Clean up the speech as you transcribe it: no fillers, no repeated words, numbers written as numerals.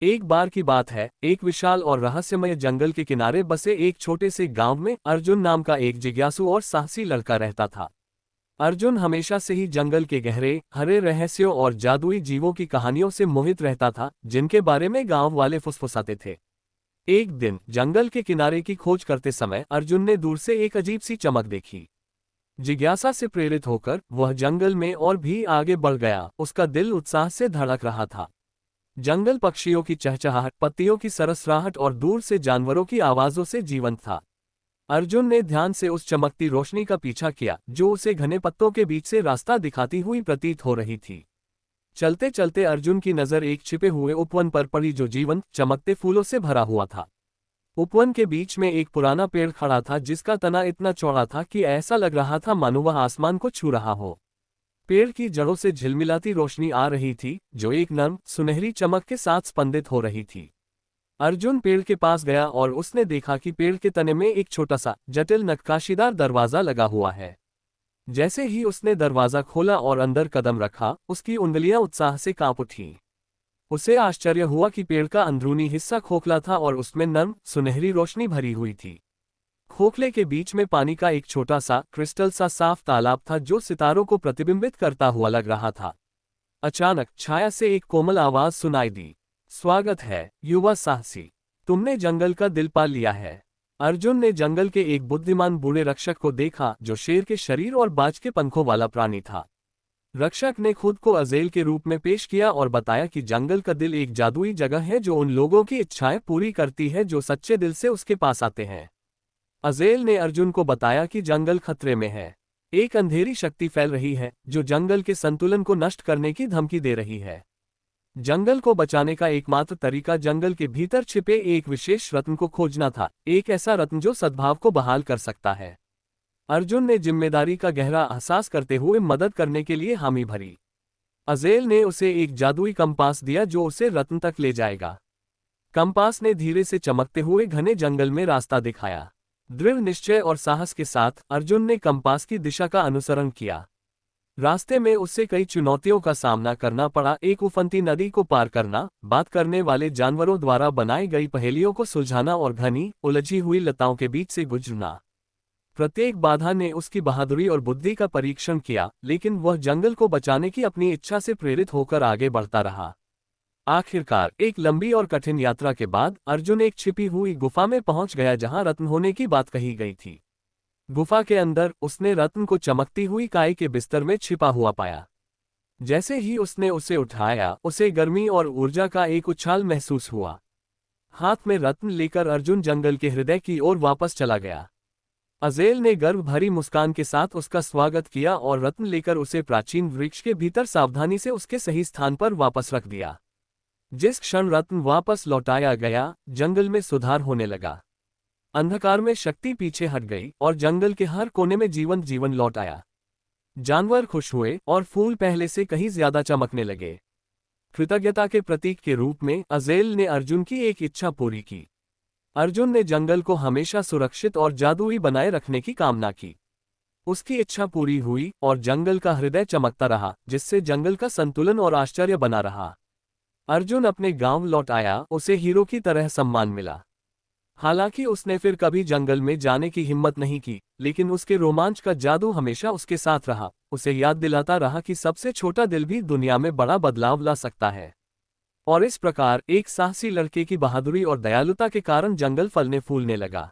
एक बार की बात है, एक विशाल और रहस्यमय जंगल के किनारे बसे एक छोटे से गांव में अर्जुन नाम का एक जिज्ञासु और साहसी लड़का रहता था। अर्जुन हमेशा से ही जंगल के गहरे हरे रहस्यों और जादुई जीवों की कहानियों से मोहित रहता था, जिनके बारे में गांव वाले फुसफुसाते थे। एक दिन जंगल के किनारे की खोज करते समय अर्जुन ने दूर से एक अजीब सी चमक देखी। जिज्ञासा से प्रेरित होकर वह जंगल में और भी आगे बढ़ गया। उसका दिल उत्साह से धड़क रहा था। जंगल पक्षियों की चहचहाहट, पत्तियों की सरसराहट और दूर से जानवरों की आवाजों से जीवंत था। अर्जुन ने ध्यान से उस चमकती रोशनी का पीछा किया, जो उसे घने पत्तों के बीच से रास्ता दिखाती हुई प्रतीत हो रही थी। चलते चलते अर्जुन की नजर एक छिपे हुए उपवन पर पड़ी, जो जीवंत चमकते फूलों से भरा हुआ था। उपवन के बीच में एक पुराना पेड़ खड़ा था, जिसका तना इतना चौड़ा था कि ऐसा लग रहा था मानो वह आसमान को छू रहा हो। पेड़ की जड़ों से झिलमिलाती रोशनी आ रही थी, जो एक नर्म सुनहरी चमक के साथ स्पंदित हो रही थी। अर्जुन पेड़ के पास गया और उसने देखा कि पेड़ के तने में एक छोटा सा जटिल नक्काशीदार दरवाजा लगा हुआ है। जैसे ही उसने दरवाजा खोला और अंदर कदम रखा, उसकी उंगलियां उत्साह से कांप उठीं। उसे आश्चर्य हुआ कि पेड़ का अंदरूनी हिस्सा खोखला था और उसमें नर्म सुनहरी रोशनी भरी हुई थी। खोखले के बीच में पानी का एक छोटा सा क्रिस्टल सा साफ तालाब था, जो सितारों को प्रतिबिंबित करता हुआ लग रहा था। अचानक छाया से एक कोमल आवाज सुनाई दी, स्वागत है युवा साहसी, तुमने जंगल का दिल पा लिया है। अर्जुन ने जंगल के एक बुद्धिमान बूढ़े रक्षक को देखा, जो शेर के शरीर और बाज के पंखों वाला प्राणी था। रक्षक ने खुद को अज़ेल के रूप में पेश किया और बताया कि जंगल का दिल एक जादुई जगह है, जो उन लोगों की इच्छाएं पूरी करती है जो सच्चे दिल से उसके पास आते हैं। अज़ेल ने अर्जुन को बताया कि जंगल खतरे में है। एक अंधेरी शक्ति फैल रही है, जो जंगल के संतुलन को नष्ट करने की धमकी दे रही है। जंगल को बचाने का एकमात्र तरीका जंगल के भीतर छिपे एक विशेष रत्न को खोजना था, एक ऐसा रत्न जो सद्भाव को बहाल कर सकता है। अर्जुन ने जिम्मेदारी का गहरा एहसास करते हुए मदद करने के लिए हामी भरी। अज़ेल ने उसे एक जादुई कंपास दिया, जो उसे रत्न तक ले जाएगा। कंपास ने धीरे से चमकते हुए घने जंगल में रास्ता दिखाया। दृढ़ निश्चय और साहस के साथ अर्जुन ने कंपास की दिशा का अनुसरण किया। रास्ते में उससे कई चुनौतियों का सामना करना पड़ा, एक उफनती नदी को पार करना, बात करने वाले जानवरों द्वारा बनाई गई पहेलियों को सुलझाना और घनी उलझी हुई लताओं के बीच से गुजरना। प्रत्येक बाधा ने उसकी बहादुरी और बुद्धि का परीक्षण किया, लेकिन वह जंगल को बचाने की अपनी इच्छा से प्रेरित होकर आगे बढ़ता रहा। आखिरकार एक लंबी और कठिन यात्रा के बाद अर्जुन एक छिपी हुई गुफा में पहुंच गया, जहां रत्न होने की बात कही गई थी। गुफा के अंदर उसने रत्न को चमकती हुई काई के बिस्तर में छिपा हुआ पाया। जैसे ही उसने उसे उठाया, उसे गर्मी और ऊर्जा का एक उछाल महसूस हुआ। हाथ में रत्न लेकर अर्जुन जंगल के हृदय की ओर वापस चला गया। अज़ेल ने गर्व भरी मुस्कान के साथ उसका स्वागत किया और रत्न लेकर उसे प्राचीन वृक्ष के भीतर सावधानी से उसके सही स्थान पर वापस रख दिया। जिस क्षण रत्न वापस लौटाया गया, जंगल में सुधार होने लगा। अंधकार में शक्ति पीछे हट गई और जंगल के हर कोने में जीवन जीवन लौट आया। जानवर खुश हुए और फूल पहले से कहीं ज्यादा चमकने लगे। कृतज्ञता के प्रतीक के रूप में अज़ेल ने अर्जुन की एक इच्छा पूरी की। अर्जुन ने जंगल को हमेशा सुरक्षित और जादुई बनाए रखने की कामना की। उसकी इच्छा पूरी हुई और जंगल का हृदय चमकता रहा, जिससे जंगल का संतुलन और आश्चर्य बना रहा। अर्जुन अपने गांव लौट आया, उसे हीरो की तरह सम्मान मिला। हालांकि उसने फिर कभी जंगल में जाने की हिम्मत नहीं की, लेकिन उसके रोमांच का जादू हमेशा उसके साथ रहा, उसे याद दिलाता रहा कि सबसे छोटा दिल भी दुनिया में बड़ा बदलाव ला सकता है। और इस प्रकार एक साहसी लड़के की बहादुरी और दयालुता के कारण जंगल फलने फूलने लगा।